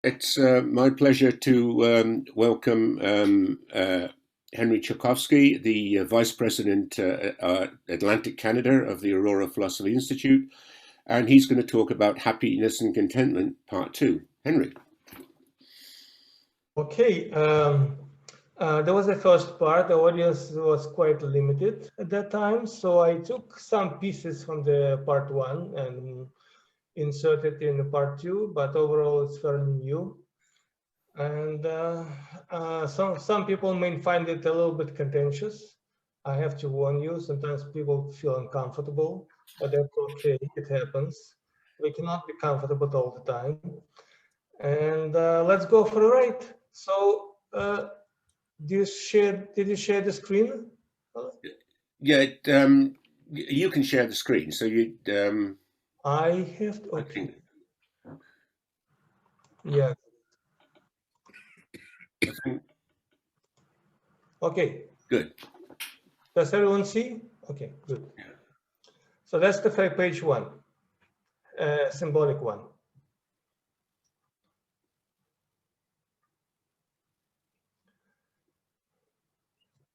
It's my pleasure to welcome Henry Chausovsky, the Vice President Atlantic Canada of the Aurora Philosophy Institute, and he's going to talk about happiness and contentment, part 2. Henry. Okay, that was the first part. The audience was quite limited at that time, so I took some pieces from the part 1 and inserted in the part 2, but overall it's fairly new. And some people may find it a little bit contentious. I have to warn you, sometimes people feel uncomfortable, but that's okay, it happens. We cannot be comfortable all the time. And let's go for a ride. So, did you share the screen? Yeah, you can share the screen. So you. I have to. Okay. Yeah. Okay. Good. Does everyone see? Okay, good. Yeah. So that's the page 1, symbolic one.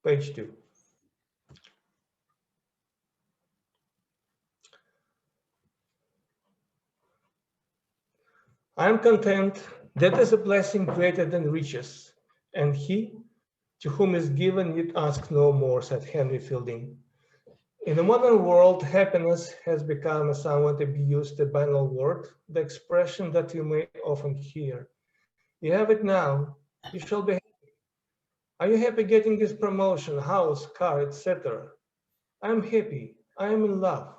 Page 2. I am content, that is a blessing greater than riches, and he to whom is given need ask no more, said Henry Fielding. In the modern world, happiness has become a somewhat abused, a banal word, the expression that you may often hear. You have it now, you shall be happy. Are you happy getting this promotion, house, car, etc.? I am happy, I am in love.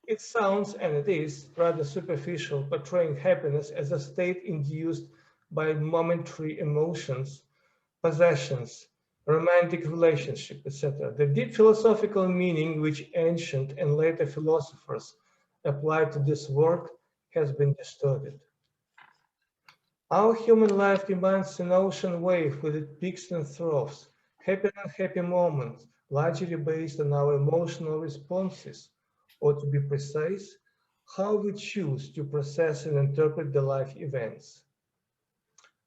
It sounds, and it is, rather superficial, portraying happiness as a state induced by momentary emotions, possessions, romantic relationship, etc. The deep philosophical meaning which ancient and later philosophers applied to this word has been distorted. Our human life remains an ocean wave with its peaks and troughs, happy and unhappy moments, largely based on our emotional responses, or to be precise, how we choose to process and interpret the life events.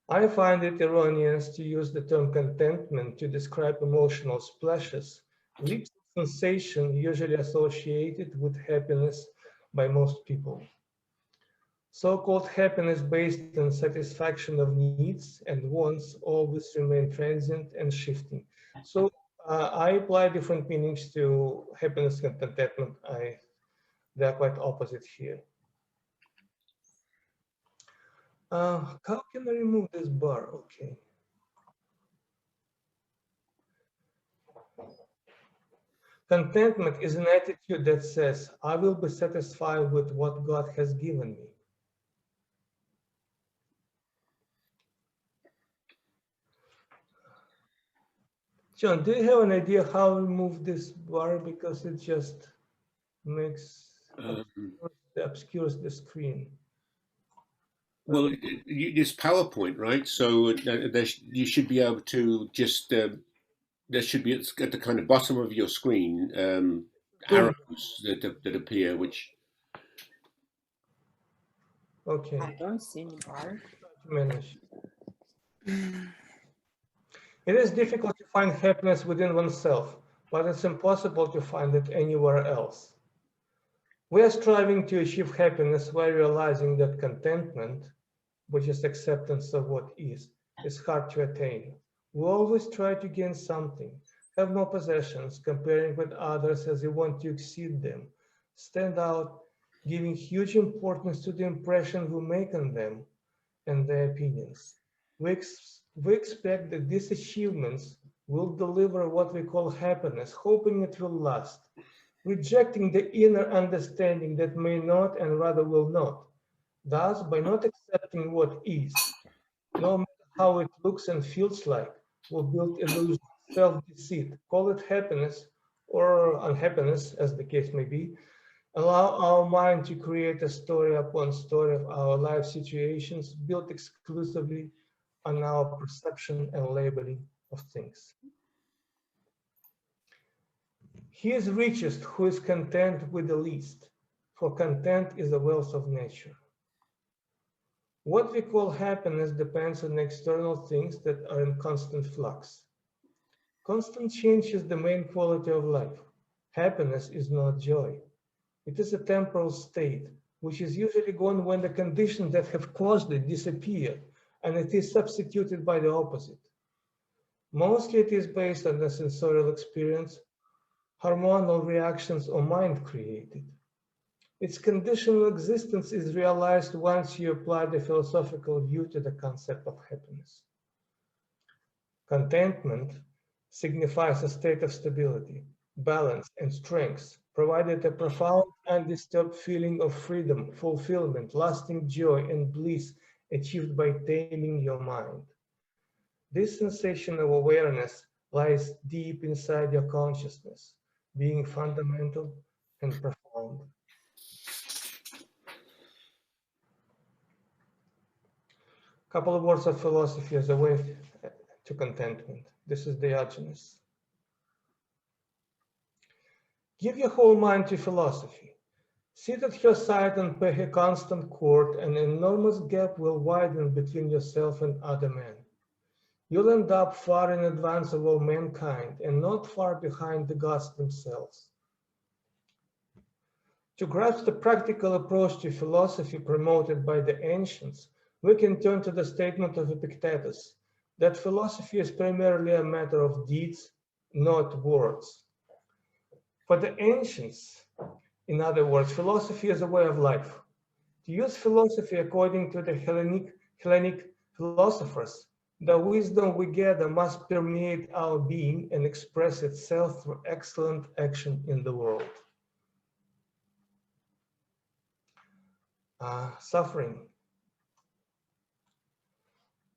I find it erroneous to use the term contentment to describe emotional splashes, leaps of sensation usually associated with happiness by most people. So-called happiness based on satisfaction of needs and wants always remain transient and shifting. So I apply different meanings to happiness and contentment. They're quite opposite here. How can I remove this bar? Okay. Contentment is an attitude that says, I will be satisfied with what God has given me. John, do you have an idea how to remove this bar? Because it just makes obscures the screen. Well, it's PowerPoint, right? So you should be able to just there should be at the kind of bottom of your screen arrows that appear, which. Okay. I don't see any bar. Manage. It is difficult to find happiness within oneself, but it's impossible to find it anywhere else. We are striving to achieve happiness while realizing that contentment, which is acceptance of what is hard to attain. We always try to gain something, have more possessions, comparing with others as we want to exceed them, stand out, giving huge importance to the impression we make on them and their opinions. We expect that these achievements will deliver what we call happiness, hoping it will last, rejecting the inner understanding that may not and rather will not. Thus, by not accepting what is, no matter how it looks and feels like, will build illusion, self-deceit, call it happiness or unhappiness, as the case may be, allow our mind to create a story upon story of our life situations built exclusively on our perception and labeling of things. He is richest who is content with the least, for content is the wealth of nature. What we call happiness depends on external things that are in constant flux. Constant change is the main quality of life. Happiness is not joy. It is a temporal state, which is usually gone when the conditions that have caused it disappear, and it is substituted by the opposite. Mostly it is based on the sensorial experience, hormonal reactions, or mind created. Its conditional existence is realized once you apply the philosophical view to the concept of happiness. Contentment signifies a state of stability, balance, and strength, provided a profound, undisturbed feeling of freedom, fulfillment, lasting joy, and bliss achieved by taming your mind. This sensation of awareness lies deep inside your consciousness, being fundamental and profound. A couple of words of philosophy as a way to contentment. This is Diogenes. Give your whole mind to philosophy. Sit at her side and pay her constant court, and an enormous gap will widen between yourself and other men. You'll end up far in advance of all mankind and not far behind the gods themselves. To grasp the practical approach to philosophy promoted by the ancients, we can turn to the statement of Epictetus that philosophy is primarily a matter of deeds, not words. For the ancients, in other words, philosophy is a way of life. To use philosophy according to the Hellenic philosophers, the wisdom we gather must permeate our being and express itself through excellent action in the world. Suffering.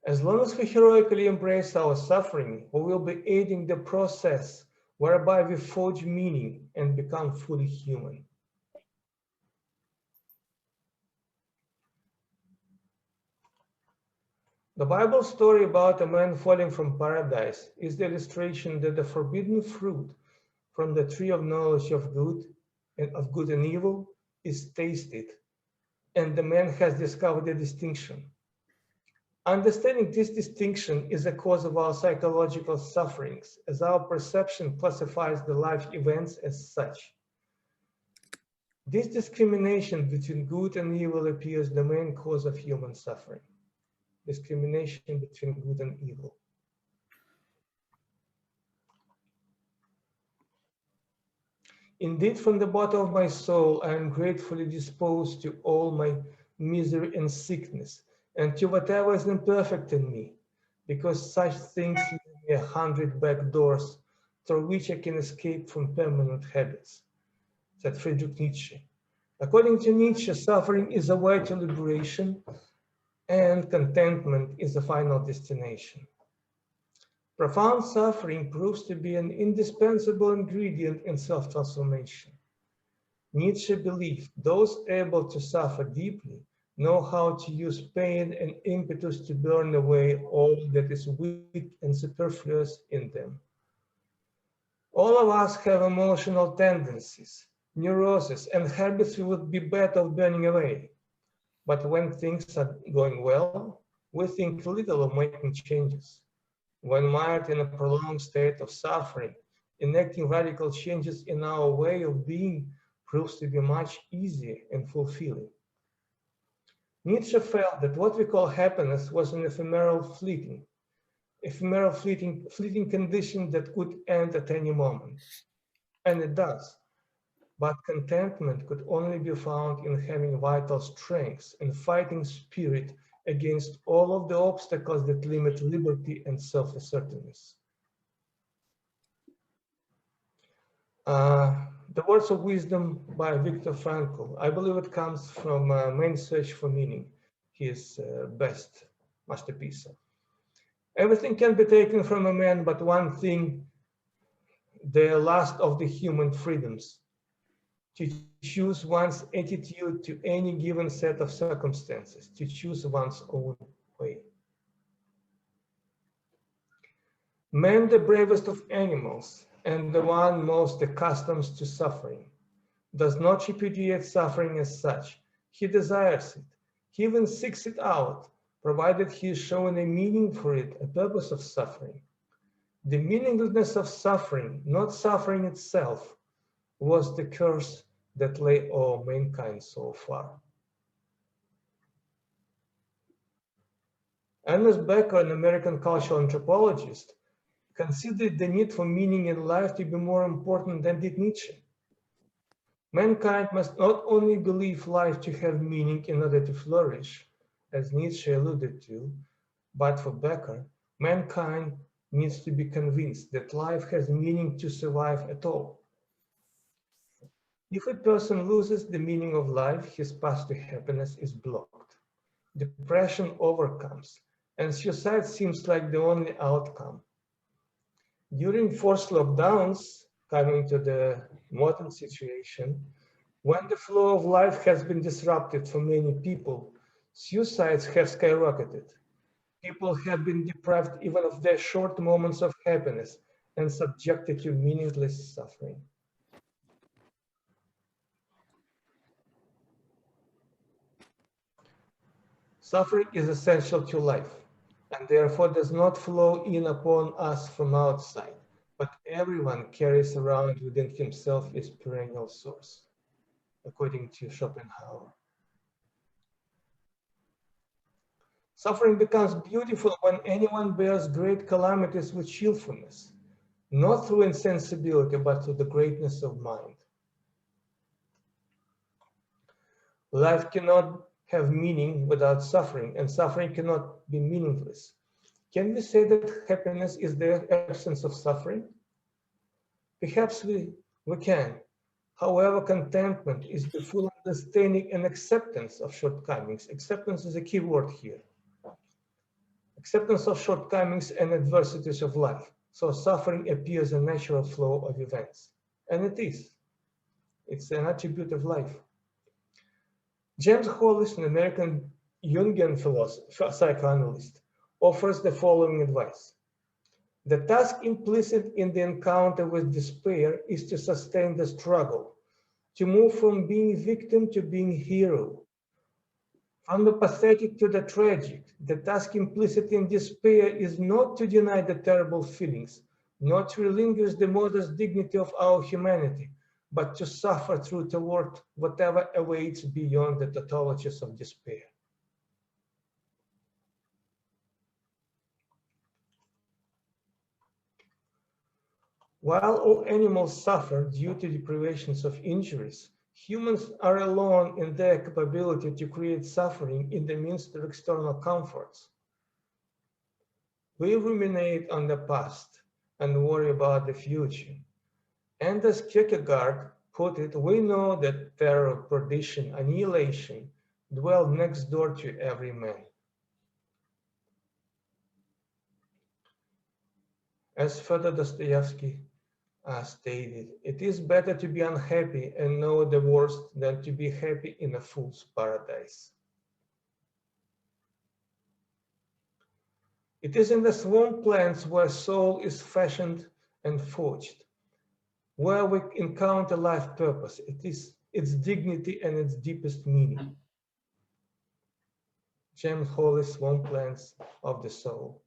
As long as we heroically embrace our suffering, we will be aiding the process whereby we forge meaning and become fully human. The Bible story about a man falling from paradise is the illustration that the forbidden fruit from the tree of knowledge of good and evil is tasted, and the man has discovered a distinction. Understanding this distinction is a cause of our psychological sufferings, as our perception classifies the life events as such. This discrimination between good and evil appears the main cause of human suffering. Discrimination between good and evil. Indeed, from the bottom of my soul, I am gratefully disposed to all my misery and sickness, and to whatever is imperfect in me, because such things leave me 100 back doors through which I can escape from permanent habits, said Friedrich Nietzsche. According to Nietzsche, suffering is a way to liberation, and contentment is the final destination. Profound suffering proves to be an indispensable ingredient in self-transformation. Nietzsche believed those able to suffer deeply know how to use pain and impetus to burn away all that is weak and superfluous in them. All of us have emotional tendencies, neuroses, and habits we would be better off burning away. But when things are going well, we think little of making changes. When mired in a prolonged state of suffering, enacting radical changes in our way of being proves to be much easier and fulfilling. Nietzsche felt that what we call happiness was an ephemeral fleeting condition that could end at any moment. And it does. But contentment could only be found in having vital strength and fighting spirit against all of the obstacles that limit liberty and self-assertiveness. The Words of Wisdom by Viktor Frankl. I believe it comes from Man's Search for Meaning, his best masterpiece. Everything can be taken from a man, but one thing, the last of the human freedoms, to choose one's attitude to any given set of circumstances, to choose one's own way. Man, the bravest of animals, and the one most accustomed to suffering, does not repudiate suffering as such. He desires it. He even seeks it out, provided he is shown a meaning for it, a purpose of suffering. The meaninglessness of suffering, not suffering itself, was the curse that lay over mankind so far. Ernest Becker, an American cultural anthropologist, considered the need for meaning in life to be more important than did Nietzsche. Mankind must not only believe life to have meaning in order to flourish, as Nietzsche alluded to, but for Becker, mankind needs to be convinced that life has meaning to survive at all. If a person loses the meaning of life, his path to happiness is blocked. Depression overcomes, and suicide seems like the only outcome. During forced lockdowns, coming to the modern situation, when the flow of life has been disrupted for many people, suicides have skyrocketed. People have been deprived even of their short moments of happiness and subjected to meaningless suffering. Suffering is essential to life, and therefore does not flow in upon us from outside, but everyone carries around within himself its perennial source, according to Schopenhauer. Suffering becomes beautiful when anyone bears great calamities with cheerfulness, not through insensibility, but through the greatness of mind. Life cannot have meaning without suffering, and suffering cannot be meaningless. Can we say that happiness is the absence of suffering? Perhaps we can. However, contentment is the full understanding and acceptance of shortcomings. Acceptance is a key word here. Acceptance of shortcomings and adversities of life. So suffering appears a natural flow of events. And it is. It's an attribute of life. James Hollis, an American Jungian psychoanalyst, offers the following advice. The task implicit in the encounter with despair is to sustain the struggle, to move from being victim to being hero, from the pathetic to the tragic. The task implicit in despair is not to deny the terrible feelings, not to relinquish the modest dignity of our humanity, but to suffer through toward whatever awaits beyond the tautologies of despair. While all animals suffer due to deprivations of injuries, humans are alone in their capability to create suffering in the midst of external comforts. We ruminate on the past and worry about the future. And as Kierkegaard put it, we know that terror, perdition, annihilation dwell next door to every man. As Fyodor Dostoevsky stated, it is better to be unhappy and know the worst than to be happy in a fool's paradise. It is in the swamplands where soul is fashioned and forged, where we encounter life purpose. It is its dignity and its deepest meaning. James Hollis, Swamplands of the Soul.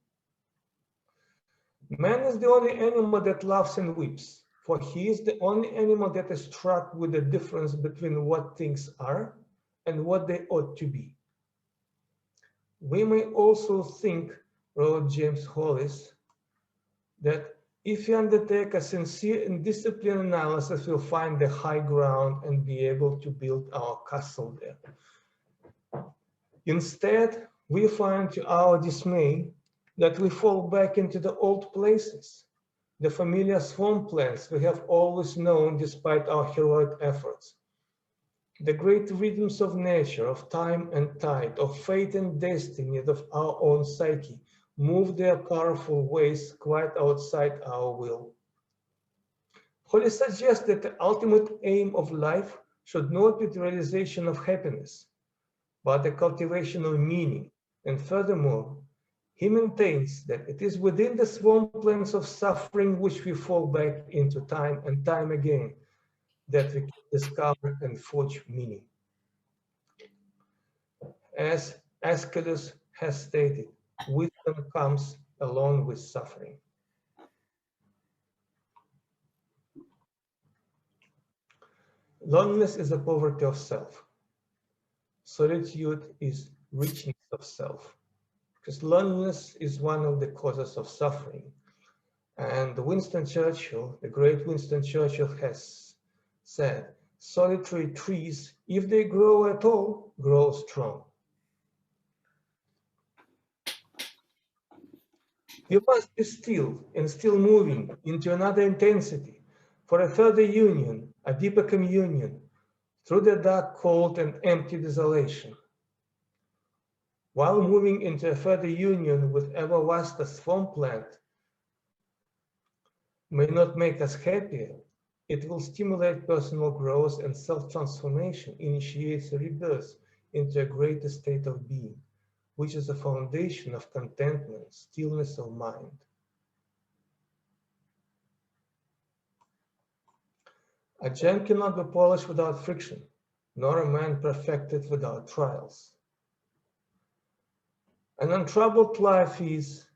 Man is the only animal that laughs and weeps, for he is the only animal that is struck with the difference between what things are and what they ought to be. We may also think, wrote James Hollis, that if you undertake a sincere and disciplined analysis, we'll find the high ground and be able to build our castle there. Instead, we find to our dismay that we fall back into the old places, the familiar swamplands we have always known despite our heroic efforts. The great rhythms of nature, of time and tide, of fate and destiny, of our own psyche, move their powerful ways quite outside our will. Hollis suggests that the ultimate aim of life should not be the realization of happiness, but the cultivation of meaning. And furthermore, he maintains that it is within the swamplands of suffering which we fall back into time and time again that we can discover and forge meaning. As Aeschylus has stated, wisdom comes along with suffering. Loneliness is a poverty of self. Solitude is richness of self. Because loneliness is one of the causes of suffering. And Winston Churchill, the great Winston Churchill, has said, solitary trees, if they grow at all, grow strong. You must be still and still moving into another intensity for a further union, a deeper communion, through the dark, cold, and empty desolation. While moving into a further union with ever vaster swampland may not make us happier, it will stimulate personal growth and self-transformation, initiates a rebirth into a greater state of being, which is the foundation of contentment, stillness of mind. A gem cannot be polished without friction, nor a man perfected without trials. An untroubled life is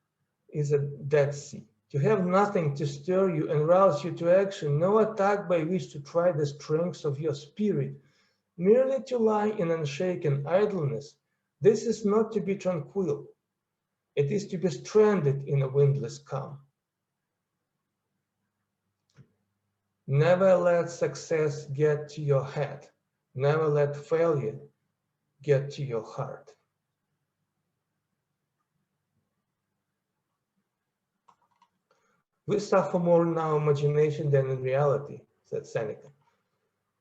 a Dead Sea. To have nothing to stir you and rouse you to action, no attack by which to try the strength of your spirit, merely to lie in unshaken idleness, this is not to be tranquil. It is to be stranded in a windless calm. Never let success get to your head. Never let failure get to your heart. We suffer more in our imagination than in reality, said Seneca.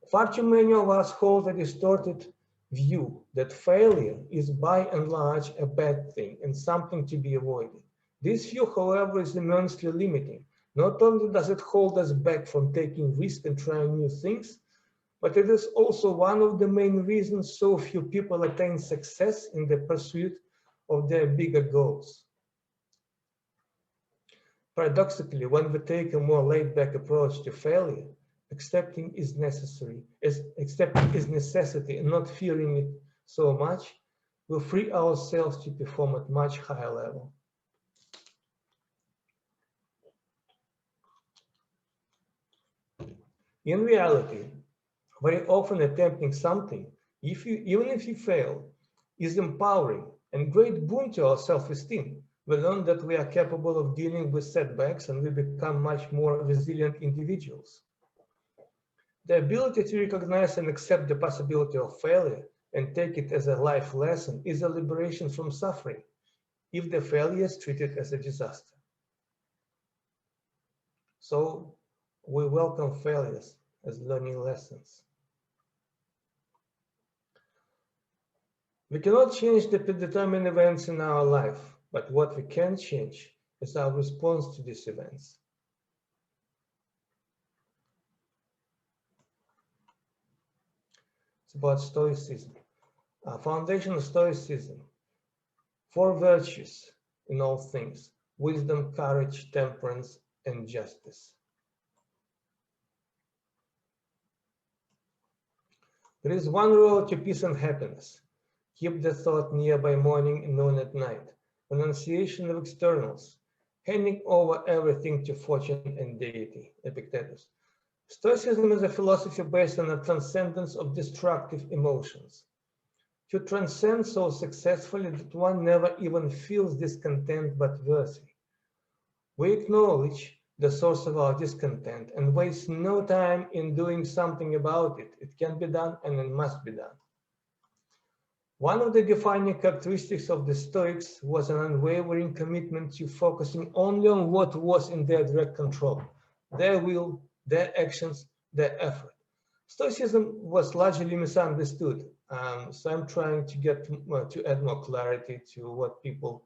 Far too many of us hold a distorted view that failure is by and large a bad thing and something to be avoided. This view, however, is immensely limiting. Not only does it hold us back from taking risks and trying new things, but it is also one of the main reasons so few people attain success in the pursuit of their bigger goals. Paradoxically, when we take a more laid-back approach to failure, accepting is necessity and not fearing it so much, we free ourselves to perform at much higher level. In reality, very often attempting something, even if you fail, is empowering and great boon to our self-esteem. We learn that we are capable of dealing with setbacks and we become much more resilient individuals. The ability to recognize and accept the possibility of failure and take it as a life lesson is a liberation from suffering, if the failure is treated as a disaster. So we welcome failures as learning lessons. We cannot change the predetermined events in our life, but what we can change is our response to these events. It's about Stoicism. Foundation of Stoicism. 4 virtues in all things: wisdom, courage, temperance, and justice. There is one road to peace and happiness. Keep the thought near by morning and noon at night. Renunciation of externals. Handing over everything to fortune and deity. Epictetus. Stoicism is a philosophy based on the transcendence of destructive emotions. To transcend so successfully that one never even feels discontent but worthy. We acknowledge the source of our discontent and waste no time in doing something about it. It can be done and it must be done. One of the defining characteristics of the Stoics was an unwavering commitment to focusing only on what was in their direct control: their will, their actions, their effort. Stoicism was largely misunderstood, so I'm trying to add more clarity to what people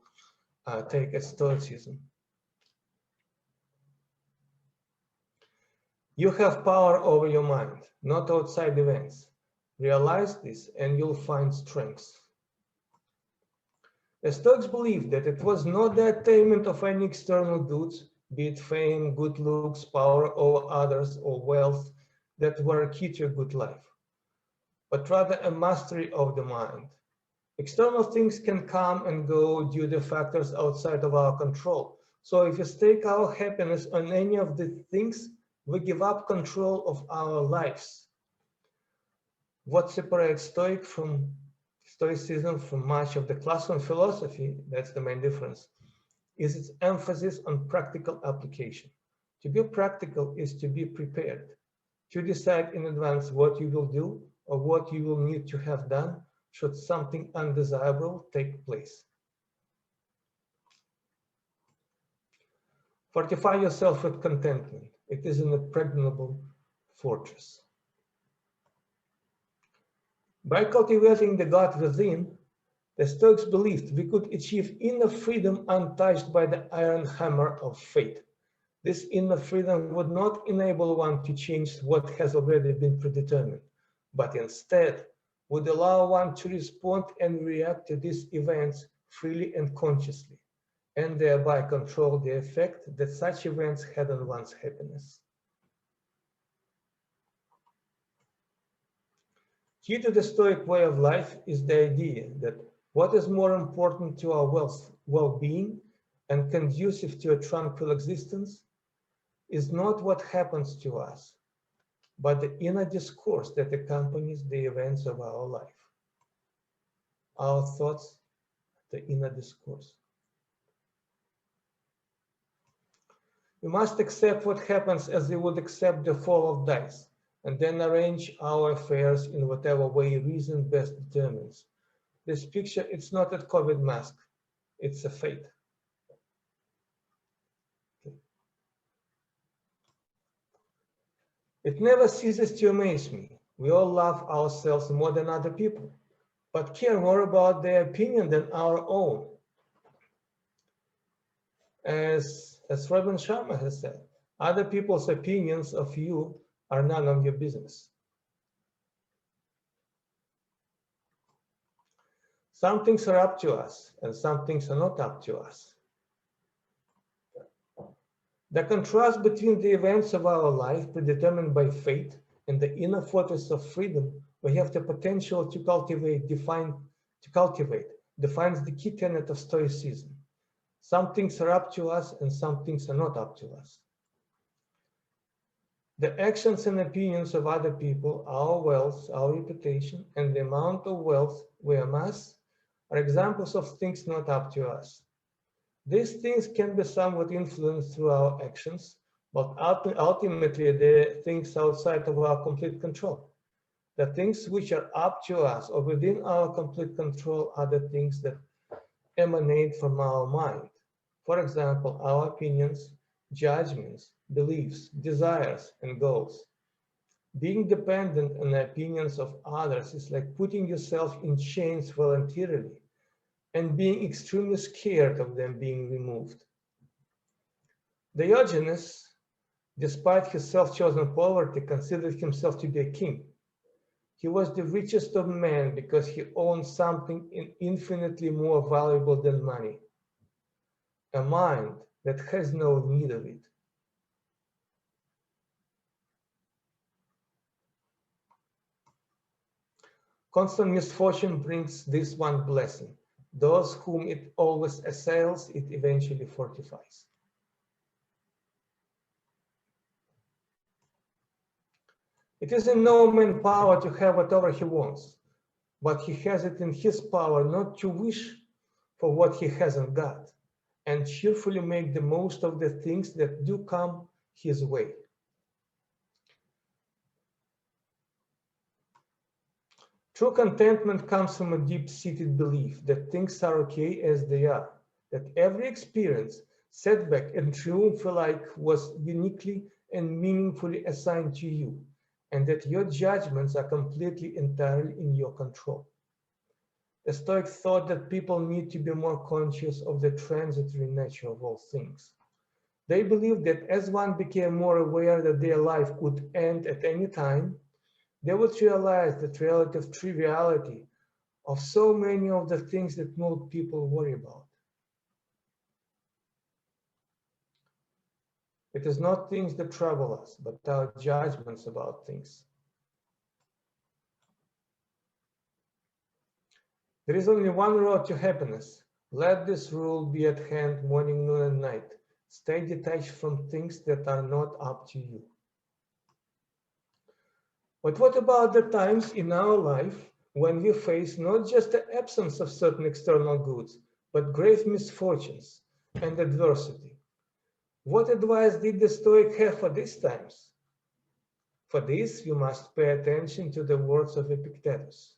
take as Stoicism. You have power over your mind, not outside events. Realize this and you'll find strength. The Stoics believed that it was not the attainment of any external goods, be it fame, good looks, power over others, or wealth, that were key to a good life, but rather a mastery of the mind. External things can come and go due to factors outside of our control. So if we stake our happiness on any of the things, we give up control of our lives. What separates Stoicism from much of the classical philosophy, that's the main difference, is its emphasis on practical application. To be practical is to be prepared, to decide in advance what you will do or what you will need to have done should something undesirable take place. Fortify yourself with contentment. It is an impregnable fortress. By cultivating the God within, the Stoics believed we could achieve inner freedom untouched by the iron hammer of fate. This inner freedom would not enable one to change what has already been predetermined, but instead would allow one to respond and react to these events freely and consciously, and thereby control the effect that such events had on one's happiness. Key to the Stoic way of life is the idea that what is more important to our well-being and conducive to a tranquil existence is not what happens to us, but the inner discourse that accompanies the events of our life. Our thoughts, the inner discourse. We must accept what happens as we would accept the fall of dice, and then arrange our affairs in whatever way reason best determines. This picture, it's not a COVID mask, it's a fate. It never ceases to amaze me. We all love ourselves more than other people, but care more about their opinion than our own. As Robin Sharma has said, other people's opinions of you are none of your business. Some things are up to us, and some things are not up to us. The contrast between the events of our life predetermined by fate and the inner fortress of freedom we have the potential to cultivate defines the key tenet of Stoicism. Some things are up to us and some things are not up to us. The actions and opinions of other people, our wealth, our reputation, and the amount of wealth we amass are examples of things not up to us. These things can be somewhat influenced through our actions, but ultimately they're things outside of our complete control. The things which are up to us or within our complete control are the things that emanate from our mind. For example, our opinions, judgments, beliefs, desires, and goals. Being dependent on the opinions of others is like putting yourself in chains voluntarily and being extremely scared of them being removed. Diogenes, despite his self-chosen poverty, considered himself to be a king. He was the richest of men because he owned something infinitely more valuable than money, a mind that has no need of it. Constant misfortune brings this one blessing. Those whom it always assails, it eventually fortifies. It is in no man's power to have whatever he wants, but he has it in his power not to wish for what he hasn't got, and cheerfully make the most of the things that do come his way. True contentment comes from a deep-seated belief that things are okay as they are, that every experience, setback, and triumph alike was uniquely and meaningfully assigned to you, and that your judgments are completely entirely in your control. The Stoics thought that people need to be more conscious of the transitory nature of all things. They believed that as one became more aware that their life could end at any time, they would realize the relative triviality of so many of the things that most people worry about. It is not things that trouble us, but our judgments about things. There is only one road to happiness. Let this rule be at hand morning, noon, and night. Stay detached from things that are not up to you. But what about the times in our life when we face not just the absence of certain external goods, but grave misfortunes and adversity? What advice did the Stoic have for these times? For this, we must pay attention to the words of Epictetus.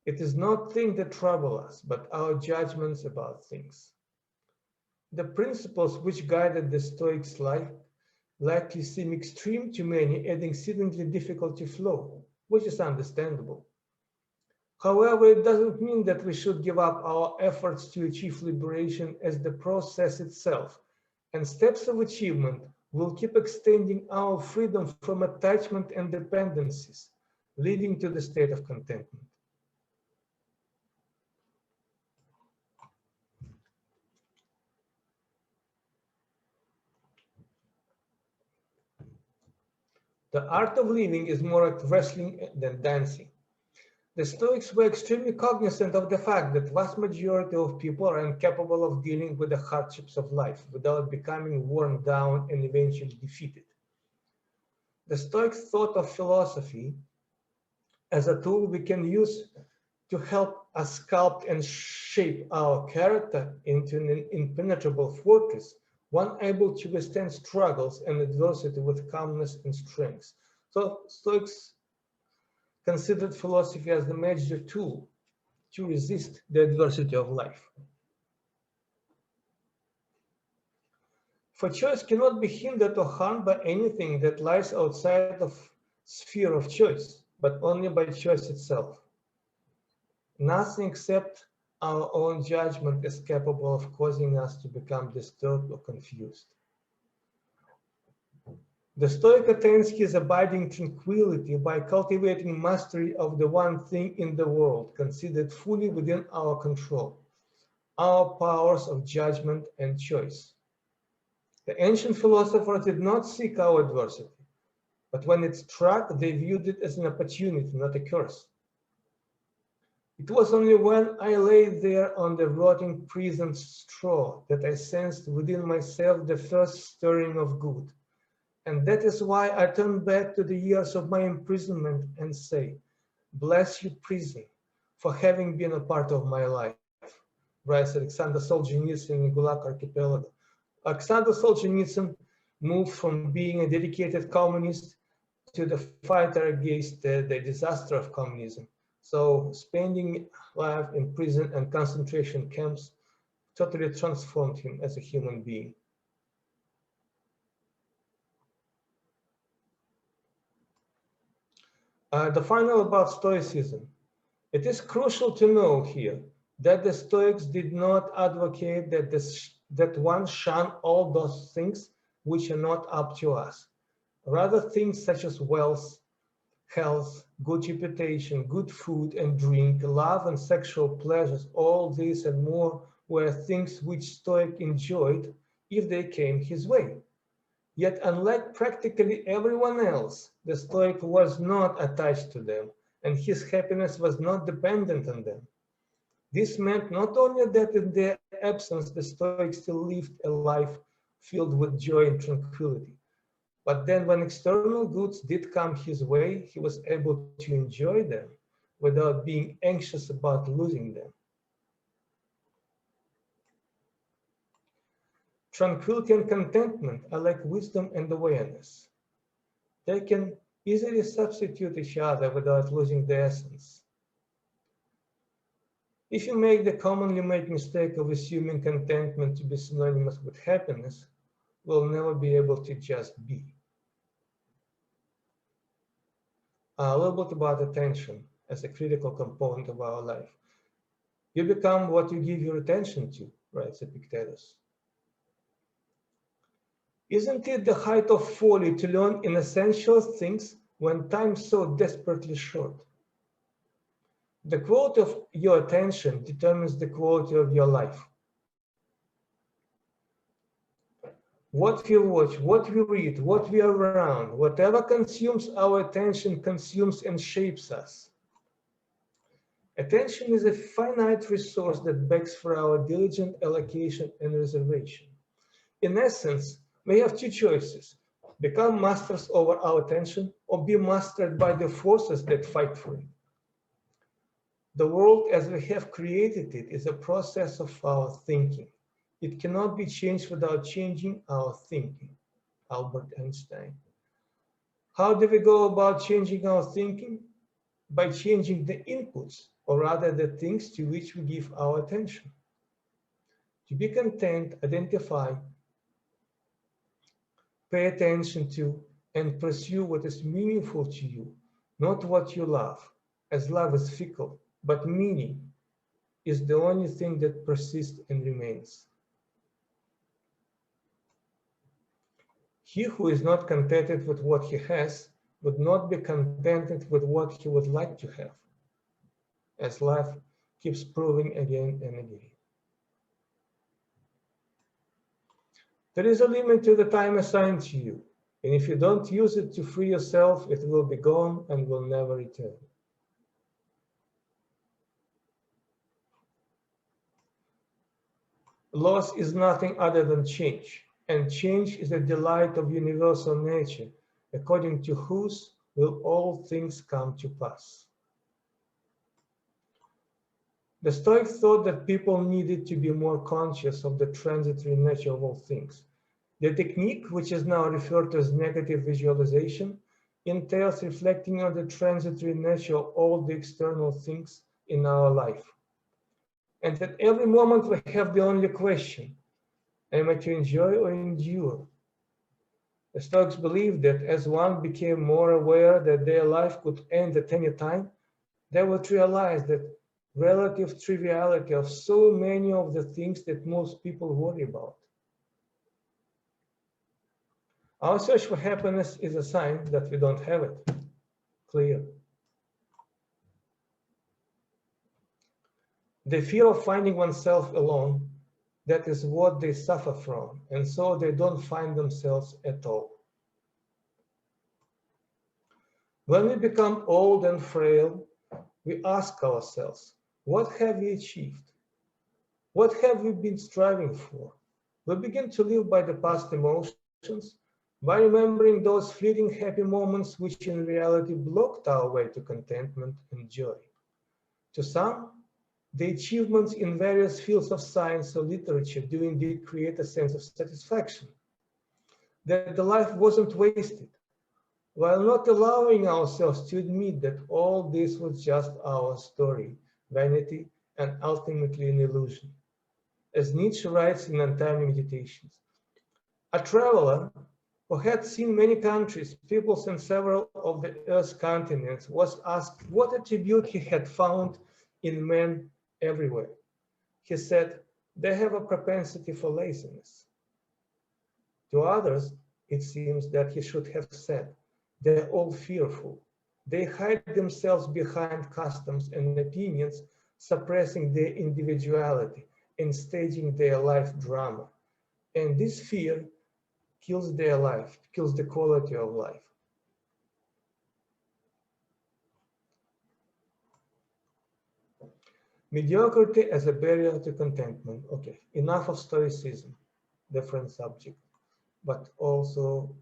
It is not things that trouble us, but our judgments about things. The principles which guided the Stoics' life likely seem extreme to many and exceedingly difficult to follow, which is understandable. However, it doesn't mean that we should give up our efforts to achieve liberation as the process itself, and steps of achievement will keep extending our freedom from attachment and dependencies, leading to the state of contentment. The art of living is more like wrestling than dancing. The Stoics were extremely cognizant of the fact that vast majority of people are incapable of dealing with the hardships of life without becoming worn down and eventually defeated. The Stoics thought of philosophy as a tool we can use to help us sculpt and shape our character into an impenetrable fortress, one able to withstand struggles and adversity with calmness and strength. So Stoics considered philosophy as the major tool to resist the adversity of life. For choice cannot be hindered or harmed by anything that lies outside of sphere of choice, but only by choice itself. Nothing except our own judgment is capable of causing us to become disturbed or confused. The Stoic attains his abiding tranquility by cultivating mastery of the one thing in the world considered fully within our control, our powers of judgment and choice. The ancient philosophers did not seek our adversity, but when it struck, they viewed it as an opportunity, not a curse. It was only when I lay there on the rotting prison straw that I sensed within myself the first stirring of good. And that is why I turn back to the years of my imprisonment and say, bless you, prison, for having been a part of my life, writes Alexander Solzhenitsyn in Gulag Archipelago. Alexander Solzhenitsyn moved from being a dedicated communist to the fighter against the disaster of communism. So spending life in prison and concentration camps totally transformed him as a human being. The final about Stoicism. It is crucial to know here that the Stoics did not advocate that one shun all those things which are not up to us. Rather, things such as wealth, health, good reputation, good food and drink, love and sexual pleasures, all this and more were things which Stoic enjoyed if they came his way. Yet, unlike practically everyone else, the Stoic was not attached to them, and his happiness was not dependent on them. This meant not only that in their absence the Stoic still lived a life filled with joy and tranquility, but then when external goods did come his way, he was able to enjoy them without being anxious about losing them. Tranquility and contentment are like wisdom and awareness. They can easily substitute each other without losing their essence. If you make the commonly made mistake of assuming contentment to be synonymous with happiness, you'll never be able to just be. A little bit about attention as a critical component of our life. You become what you give your attention to, writes Epictetus. Isn't it the height of folly to learn inessential things when time is so desperately short? The quality of your attention determines the quality of your life. What we watch, what we read, what we are around, whatever consumes our attention consumes and shapes us. Attention is a finite resource that begs for our diligent allocation and reservation. In essence, we have two choices: become masters over our attention or be mastered by the forces that fight for it. The world as we have created it is a process of our thinking. It cannot be changed without changing our thinking. Albert Einstein. How do we go about changing our thinking? By changing the inputs, or rather the things to which we give our attention. To be content, identify, pay attention to, and pursue what is meaningful to you, not what you love, as love is fickle, but meaning is the only thing that persists and remains. He who is not contented with what he has would not be contented with what he would like to have, as life keeps proving again and again. There is a limit to the time assigned to you, and if you don't use it to free yourself, it will be gone and will never return. Loss is nothing other than change, and change is a delight of universal nature, according to whose will all things come to pass. The Stoics thought that people needed to be more conscious of the transitory nature of all things. The technique, which is now referred to as negative visualization, entails reflecting on the transitory nature of all the external things in our life. And at every moment we have the only question: am I to enjoy or endure? The Stoics believed that as one became more aware that their life could end at any time, they would realize that relative triviality of so many of the things that most people worry about. Our search for happiness is a sign that we don't have it. Clear. The fear of finding oneself alone, that is what they suffer from, and so they don't find themselves at all. When we become old and frail, we ask ourselves, what have we achieved? What have we been striving for? We begin to live by the past emotions, by remembering those fleeting happy moments which in reality blocked our way to contentment and joy. To some, the achievements in various fields of science or literature do indeed create a sense of satisfaction, that the life wasn't wasted, while not allowing ourselves to admit that all this was just our story, vanity, and ultimately an illusion. As Nietzsche writes in Untitled Meditations, a traveler who had seen many countries, peoples, and several of the Earth's continents was asked what attribute he had found in men everywhere. He said, they have a propensity for laziness. To others, it seems that he should have said, they're all fearful. They hide themselves behind customs and opinions, suppressing their individuality and staging their life drama. And this fear kills their life, kills the quality of life. Mediocrity as a barrier to contentment. Okay, enough of Stoicism, different subject, but also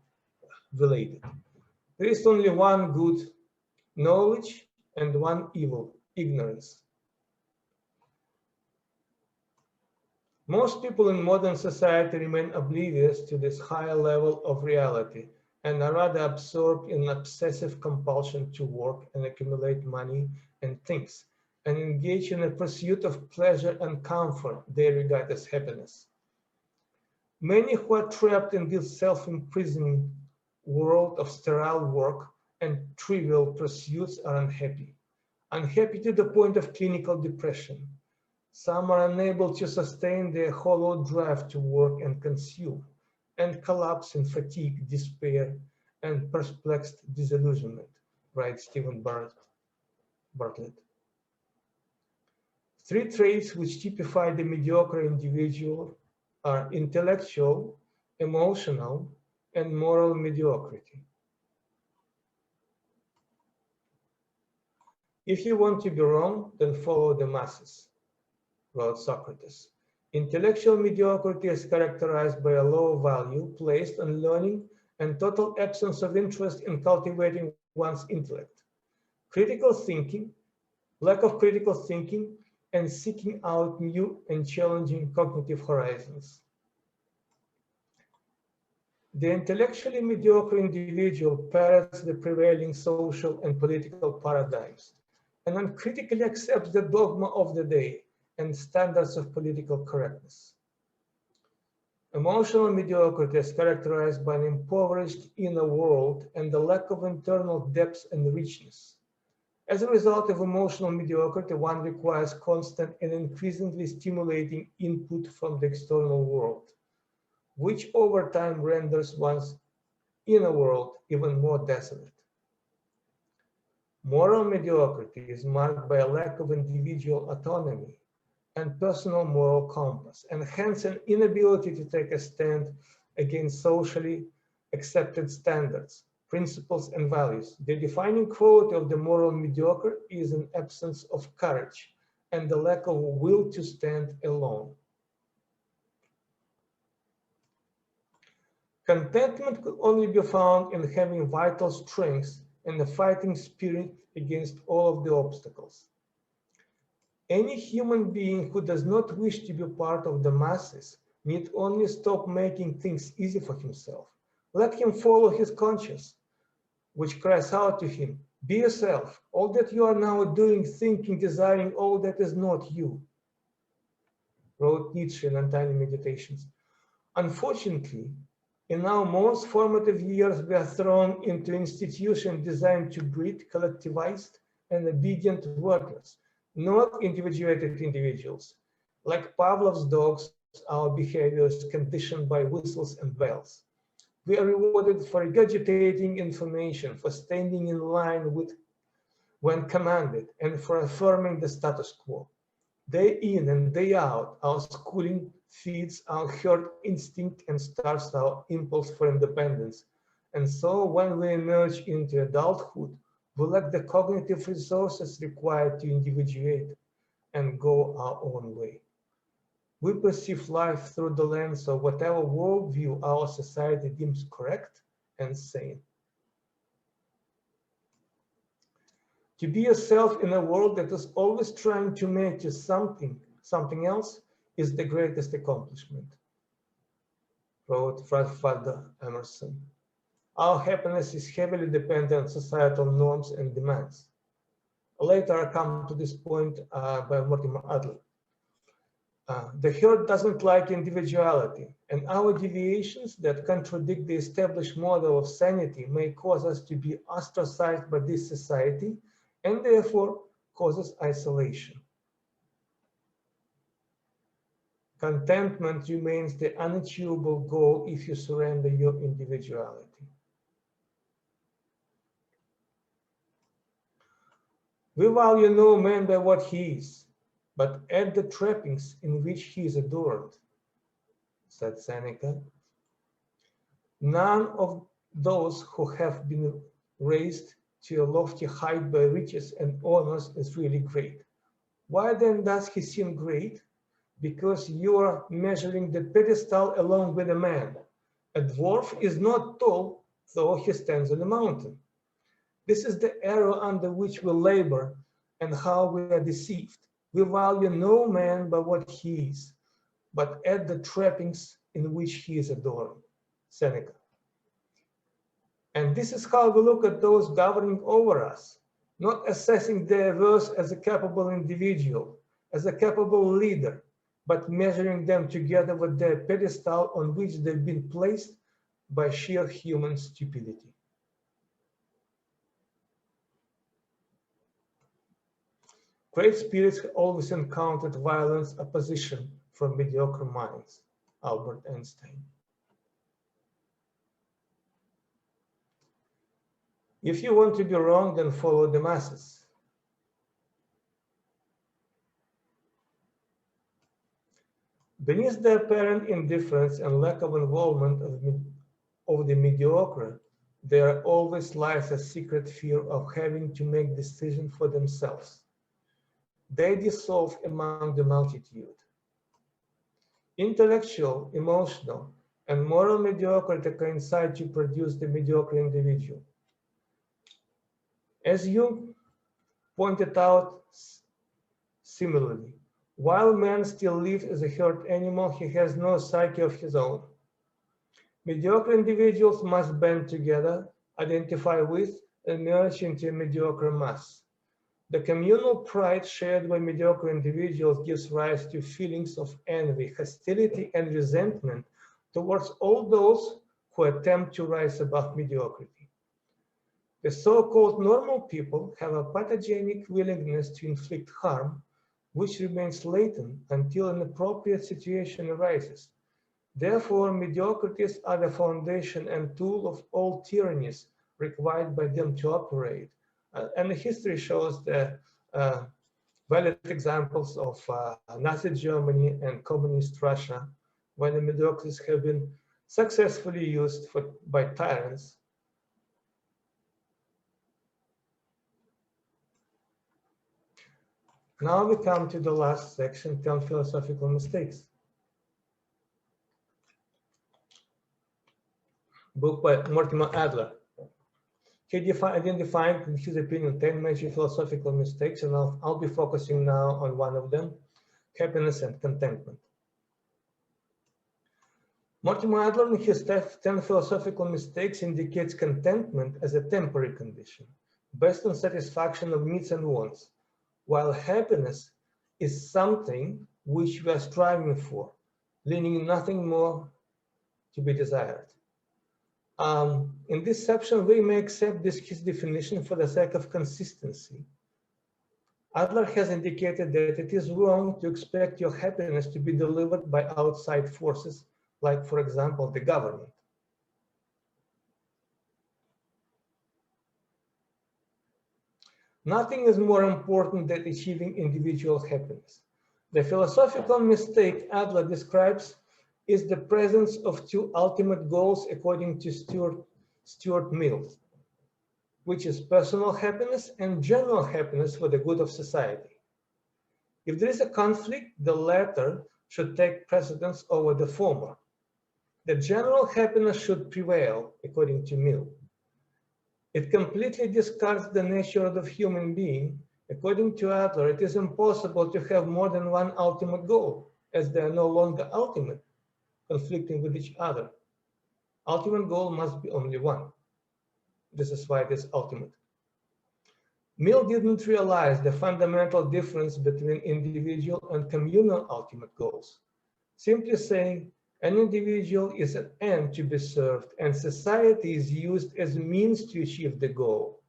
related. There is only one good, knowledge, and one evil, ignorance. Most people in modern society remain oblivious to this higher level of reality and are rather absorbed in obsessive compulsion to work and accumulate money and things, and engage in a pursuit of pleasure and comfort they regard as happiness. Many who are trapped in this self-imprisoning world of sterile work and trivial pursuits are unhappy to the point of clinical depression. Some are unable to sustain their hollow drive to work and consume, and collapse in fatigue, despair, and perplexed disillusionment, writes Stephen Bartlett. Three traits which typify the mediocre individual are intellectual, emotional, and moral mediocrity. If you want to be wrong, then follow the masses, wrote Socrates. Intellectual mediocrity is characterized by a low value placed on learning and total absence of interest in cultivating one's intellect. Critical thinking, lack of critical thinking, and seeking out new and challenging cognitive horizons. The intellectually mediocre individual parrots the prevailing social and political paradigms and uncritically accepts the dogma of the day and standards of political correctness. Emotional mediocrity is characterized by an impoverished inner world and the lack of internal depth and richness. As a result of emotional mediocrity, one requires constant and increasingly stimulating input from the external world, which over time renders one's inner world even more desolate. Moral mediocrity is marked by a lack of individual autonomy and personal moral compass, and hence an inability to take a stand against socially accepted standards, principles, and values. The defining quality of the moral mediocre is an absence of courage and the lack of will to stand alone. Contentment could only be found in having vital strength and a fighting spirit against all of the obstacles. Any human being who does not wish to be part of the masses need only stop making things easy for himself. Let him follow his conscience, which cries out to him, "Be yourself. All that you are now doing, thinking, desiring, all that is not you," wrote Nietzsche in Untitled Meditations. Unfortunately, in our most formative years, we are thrown into institutions designed to breed collectivized and obedient workers, not individuated individuals. Like Pavlov's dogs, our behavior is conditioned by whistles and bells. We are rewarded for regurgitating information, for standing in line with when commanded, and for affirming the status quo. Day in and day out, our schooling feeds our herd instinct and starves our impulse for independence. And so when we emerge into adulthood, we lack the cognitive resources required to individuate and go our own way. We perceive life through the lens of whatever worldview our society deems correct and sane. To be yourself in a world that is always trying to make you something else, is the greatest accomplishment, wrote Father Emerson. Our happiness is heavily dependent on societal norms and demands. Later, I come to this point by Mortimer Adler. The herd doesn't like individuality, and our deviations that contradict the established model of sanity may cause us to be ostracized by this society and therefore causes isolation. Contentment remains the unachievable goal if you surrender your individuality. We value no man by what he is, but at the trappings in which he is adorned, said Seneca. None of those who have been raised to a lofty height by riches and honors is really great. Why then does he seem great? Because you are measuring the pedestal along with a man. A dwarf is not tall, though he stands on a mountain. This is the error under which we labor and how we are deceived. We value no man by what he is, but at the trappings in which he is adorned. Seneca. And this is how we look at those governing over us, not assessing their worth as a capable individual, as a capable leader, but measuring them together with their pedestal on which they've been placed by sheer human stupidity. Great spirits always encountered violent opposition from mediocre minds. Albert Einstein. If you want to be wrong, then follow the masses. Beneath the apparent indifference and lack of involvement of the mediocre there always lies a secret fear of having to make decisions for themselves. They dissolve among the multitude. Intellectual, emotional, and moral mediocrity coincide to produce the mediocre individual. As Jung pointed out similarly, while man still lives as a herd animal, he has no psyche of his own. Mediocre individuals must band together, identify with, and merge into a mediocre mass. The communal pride shared by mediocre individuals gives rise to feelings of envy, hostility, and resentment towards all those who attempt to rise above mediocrity. The so-called normal people have a pathogenic willingness to inflict harm, which remains latent until an appropriate situation arises. Therefore, mediocrities are the foundation and tool of all tyrannies required by them to operate. And history shows the valid examples of Nazi Germany and communist Russia, when the mediocrities have been successfully used by tyrants. Now we come to the last section, 10 philosophical mistakes. Book by Mortimer Adler. He identified, in his opinion, 10 major philosophical mistakes, and I'll be focusing now on one of them, happiness and contentment. Mortimer Adler, in his 10 philosophical mistakes, indicates contentment as a temporary condition, based on satisfaction of needs and wants, while happiness is something which we are striving for, leaving nothing more to be desired. In this section, we may accept his definition for the sake of consistency. Adler has indicated that it is wrong to expect your happiness to be delivered by outside forces, like, for example, the government. Nothing is more important than achieving individual happiness. The philosophical mistake Adler describes is the presence of two ultimate goals according to Stuart Mill, which is personal happiness and general happiness for the good of society. If there is a conflict, the latter should take precedence over the former. The general happiness should prevail, according to Mill. It completely discards the nature of the human being. According to Adler, it is impossible to have more than one ultimate goal, as they are no longer ultimate, conflicting with each other. Ultimate goal must be only one. This is why it is ultimate. Mill didn't realize the fundamental difference between individual and communal ultimate goals. Simply saying, an individual is an end to be served, and society is used as a means to achieve the goal.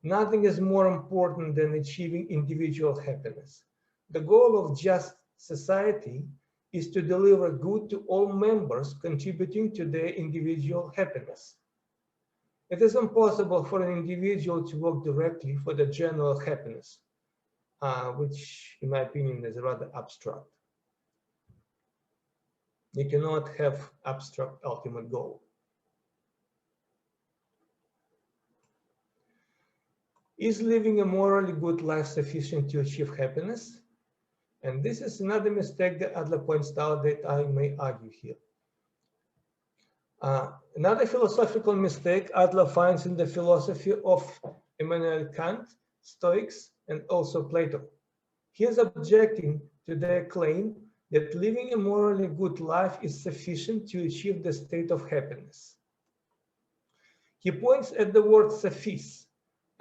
Nothing is more important than achieving individual happiness. The goal of just society is to deliver good to all members, contributing to their individual happiness. It is impossible for an individual to work directly for the general happiness, which, in my opinion, is rather abstract. You cannot have abstract ultimate goal. Is living a morally good life sufficient to achieve happiness? And this is another mistake that Adler points out that I may argue here. Another philosophical mistake Adler finds in the philosophy of Immanuel Kant, Stoics, and also Plato. He is objecting to their claim that living a morally good life is sufficient to achieve the state of happiness. He points at the word suffice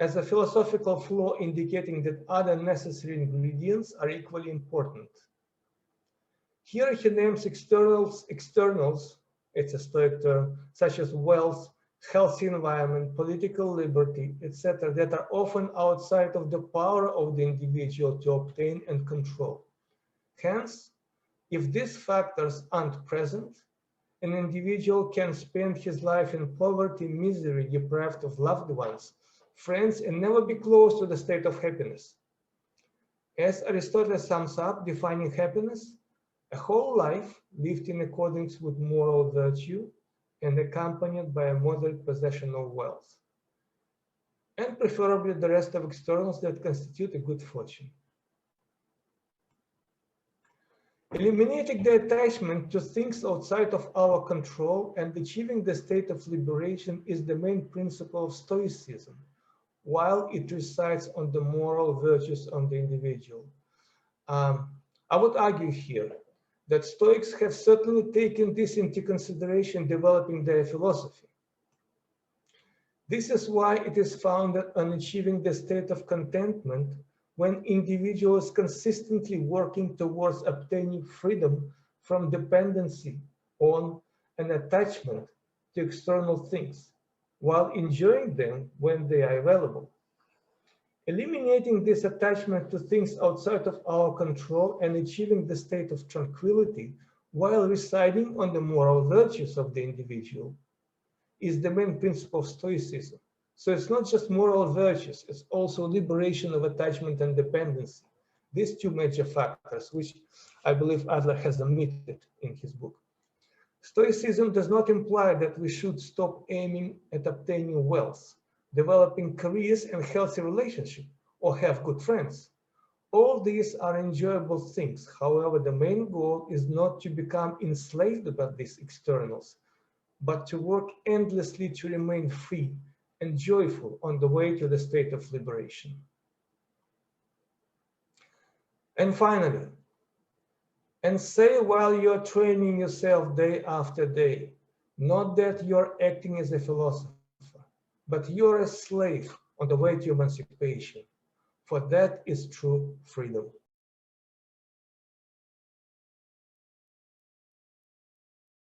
as a philosophical flaw, indicating that other necessary ingredients are equally important. Here he names externals, it's a Stoic term, such as wealth, healthy environment, political liberty, etc., that are often outside of the power of the individual to obtain and control. Hence, if these factors aren't present, an individual can spend his life in poverty, misery, deprived of loved ones, friends, and never be close to the state of happiness. As Aristotle sums up, defining happiness, a whole life lived in accordance with moral virtue and accompanied by a moderate possession of wealth, and preferably the rest of externals that constitute a good fortune. Eliminating the attachment to things outside of our control and achieving the state of liberation is the main principle of Stoicism, while it resides on the moral virtues of the individual. I would argue here that Stoics have certainly taken this into consideration developing their philosophy. This is why it is founded on achieving the state of contentment when individuals consistently working towards obtaining freedom from dependency on and attachment to external things, while enjoying them when they are available. Eliminating this attachment to things outside of our control and achieving the state of tranquility while residing on the moral virtues of the individual is the main principle of Stoicism. So it's not just moral virtues, it's also liberation of attachment and dependency. These two major factors, which I believe Adler has omitted in his book. Stoicism does not imply that we should stop aiming at obtaining wealth, developing careers and healthy relationships, or have good friends. All these are enjoyable things. However, the main goal is not to become enslaved by these externals, but to work endlessly to remain free and joyful on the way to the state of liberation. And finally, and say while you're training yourself day after day, not that you're acting as a philosopher, but you're a slave on the way to emancipation, for that is true freedom.